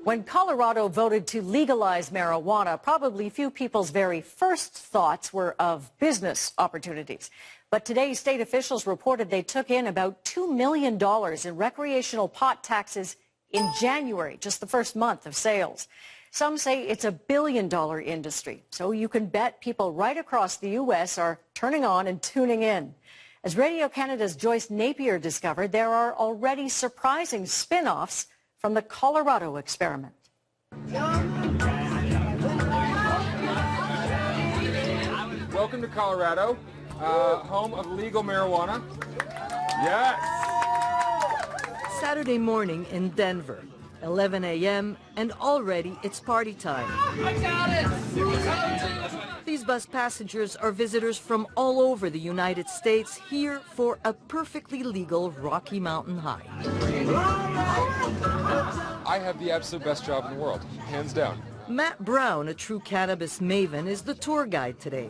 When Colorado voted to legalize marijuana, probably few people's very first thoughts were of business opportunities. But today, state officials reported they took in about $2 million in recreational pot taxes in January, just the first month of sales. Some say it's a billion-dollar industry, so you can bet people right across the U.S. are turning on and tuning in. As Radio Canada's Joyce Napier discovered, there are already surprising spin-offs from the Colorado experiment. Welcome to Colorado, home of legal marijuana. Yes! Saturday morning in Denver, 11 a.m., and already it's party time. I got it! These bus passengers are visitors from all over the United States, here for a perfectly legal Rocky Mountain High. I have the absolute best job in the world, hands down. Matt Brown, a true cannabis maven, is the tour guide today.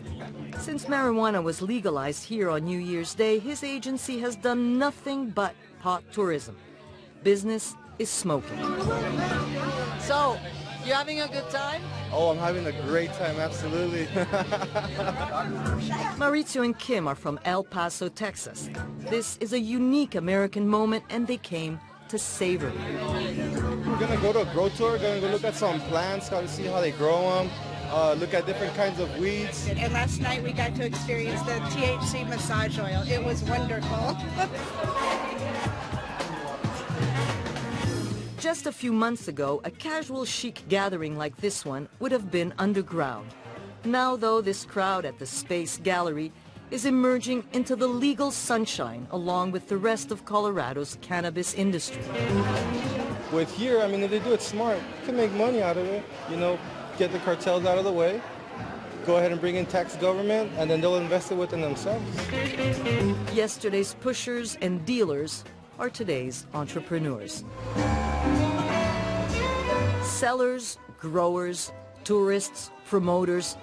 Since marijuana was legalized here on New Year's Day, his agency has done nothing but pot tourism. Business is smoking. So, you having a good time? Oh, I'm having a great time, absolutely. Maurizio and Kim are from El Paso, Texas. This is a unique American moment, and they came to savor it. We're going to go to a grow tour, going to go look at some plants, got to see how they grow them, look at different kinds of weeds. And last night we got to experience the THC massage oil. It was wonderful. Just a few months ago, a casual chic gathering like this one would have been underground. Now, though, this crowd at the Space Gallery is emerging into the legal sunshine along with the rest of Colorado's cannabis industry. With here, I mean, if they do it smart, you can make money out of it. You know, get the cartels out of the way, go ahead and bring in tax government, and then they'll invest it within themselves. Yesterday's pushers and dealers are today's entrepreneurs. Sellers, growers, tourists, promoters,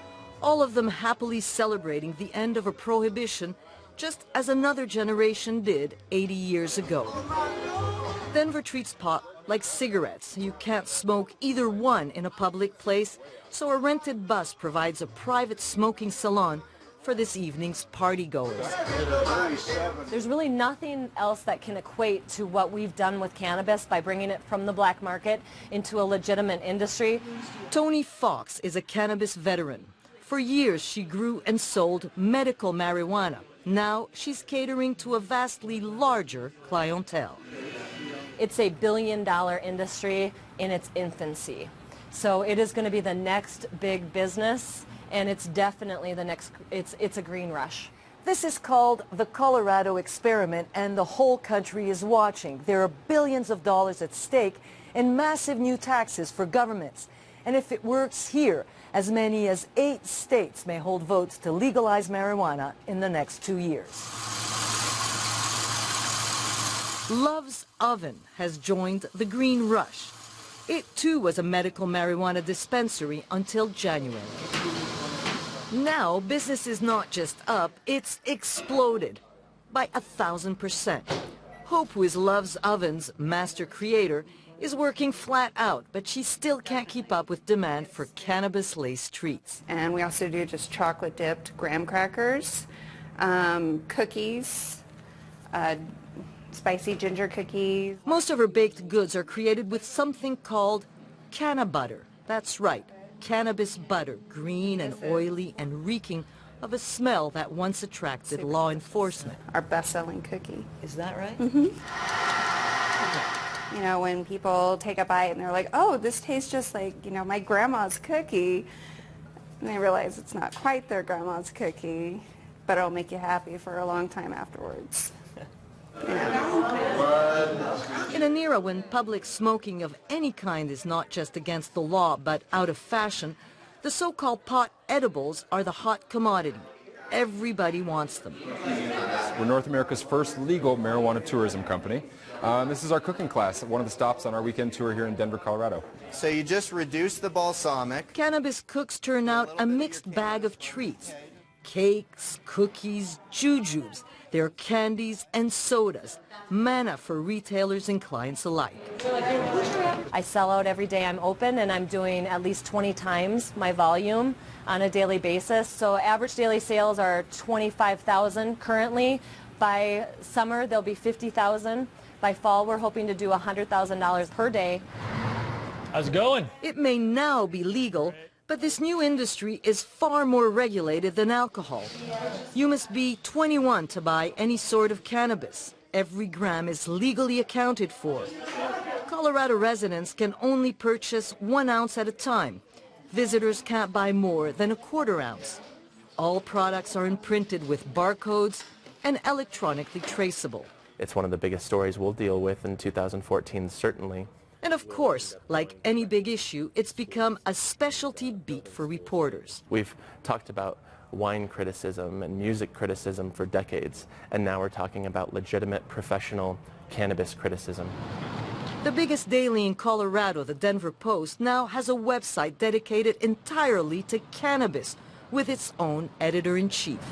all of them happily celebrating the end of a prohibition, just as another generation did 80 years ago. Denver treats pot like cigarettes. You can't smoke either one in a public place, so a rented bus provides a private smoking salon for this evening's partygoers. There's really nothing else that can equate to what we've done with cannabis by bringing it from the black market into a legitimate industry. Toni Fox is a cannabis veteran. For years, she grew and sold medical marijuana. Now, she's catering to a vastly larger clientele. It's a billion-dollar industry in its infancy. So it is going to be the next big business, and it's definitely the next, it's a green rush. This is called the Colorado Experiment, and the whole country is watching. There are billions of dollars at stake and massive new taxes for governments. And if it works here, as many as 8 states may hold votes to legalize marijuana in the next 2 years. Love's Oven has joined the green rush. It too was a medical marijuana dispensary until January. Now business is not just up, it's exploded by 1,000%. Hope, who is Love's Oven's master creator, is working flat out, but she still can't keep up with demand for cannabis-laced treats. And we also do just chocolate-dipped graham crackers, cookies, spicy ginger cookies. Most of her baked goods are created with something called canna butter. That's right, cannabis butter, green and oily and reeking of a smell that once attracted law enforcement. Our best-selling cookie. Is that right? Mm-hmm. You know, when people take a bite and they're like, oh, this tastes just like, you know, my grandma's cookie, and they realize it's not quite their grandma's cookie, but it'll make you happy for a long time afterwards. You know. In an era when public smoking of any kind is not just against the law but out of fashion, the so-called pot edibles are the hot commodity. Everybody wants them. We're North America's first legal marijuana tourism company. This is our cooking class at one of the stops on our weekend tour here in Denver, Colorado. So you just reduce the balsamic. Cannabis cooks turn out a mixed bag of treats. cakes, cookies, jujubes. There are candies and sodas, manna for retailers and clients alike. I sell out every day I'm open, and I'm doing at least 20 times my volume on a daily basis. So average daily sales are 25,000 currently. By summer, they'll be 50,000. By fall, we're hoping to do $100,000 per day. How's it going? It may now be legal, but this new industry is far more regulated than alcohol. You must be 21 to buy any sort of cannabis. Every gram is legally accounted for. Colorado residents can only purchase 1 ounce at a time. Visitors can't buy more than a 1/4 ounce. All products are imprinted with barcodes and electronically traceable. It's one of the biggest stories we'll deal with in 2014, certainly. And of course, like any big issue, it's become a specialty beat for reporters. We've talked about wine criticism and music criticism for decades, and now we're talking about legitimate professional cannabis criticism. The biggest daily in Colorado, the Denver Post, now has a website dedicated entirely to cannabis with its own editor-in-chief.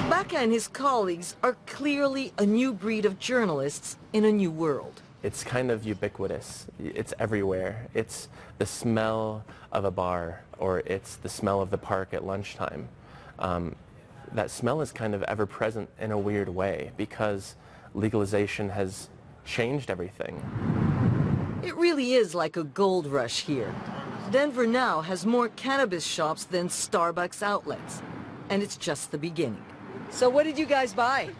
Baca and his colleagues are clearly a new breed of journalists in a new world. It's kind of ubiquitous. It's everywhere. It's the smell of a bar, or it's the smell of the park at lunchtime. That smell is kind of ever-present in a weird way because legalization has changed everything. It really is like a gold rush here. Denver now has more cannabis shops than Starbucks outlets, and it's just the beginning. So what did you guys buy?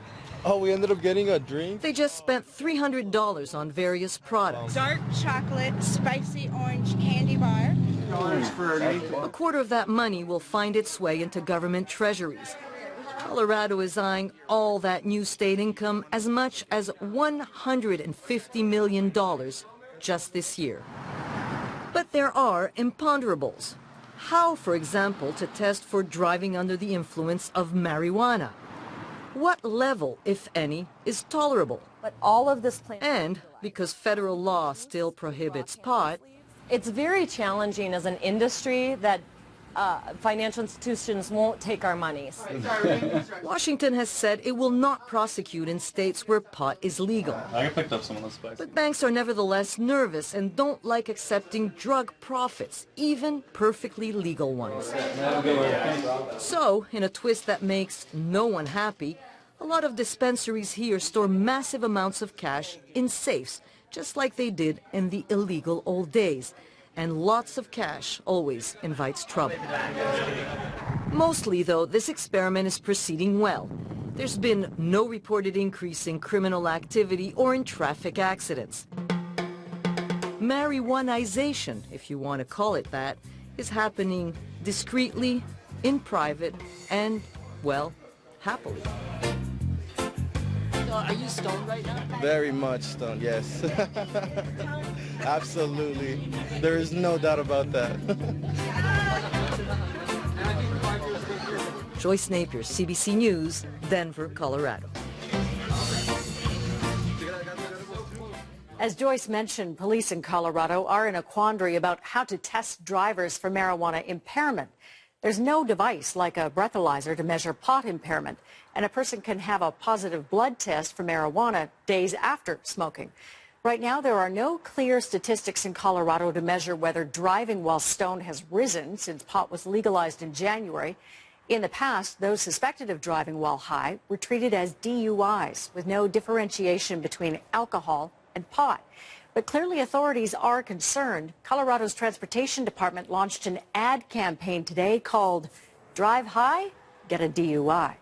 Oh, we ended up getting a drink. They just spent $300 on various products. Dark chocolate, spicy orange candy bar. A 1/4 of that money will find its way into government treasuries. Colorado is eyeing all that new state income as much as $150 million just this year. But there are imponderables. How, for example, to test for driving under the influence of marijuana? What level, if any, is tolerable? But all of this plan... And because federal law still prohibits pot, It's very challenging as an industry that financial institutions won't take our monies. Washington has said it will not prosecute in states where pot is legal. I picked up some of those spices. But banks are nevertheless nervous and don't like accepting drug profits, even perfectly legal ones. So, in a twist that makes no one happy, a lot of dispensaries here store massive amounts of cash in safes, just like they did in the illegal old days. And lots of cash always invites trouble. Mostly, though, this experiment is proceeding well. There's been no reported increase in criminal activity or in traffic accidents. Marijuanization, if you want to call it that, is happening discreetly, in private, and, well, happily. Are you stoned right now? Very much stoned, yes. Absolutely. There is no doubt about that. Joyce Napier, CBC News, Denver, Colorado. As Joyce mentioned, police in Colorado are in a quandary about how to test drivers for marijuana impairment. There's no device like a breathalyzer to measure pot impairment, and a person can have a positive blood test for marijuana days after smoking. Right now, there are no clear statistics in Colorado to measure whether driving while stoned has risen since pot was legalized in January. In the past, those suspected of driving while high were treated as DUIs with no differentiation between alcohol and pot. But clearly authorities are concerned. Colorado's Transportation Department launched an ad campaign today called Drive High, Get a DUI.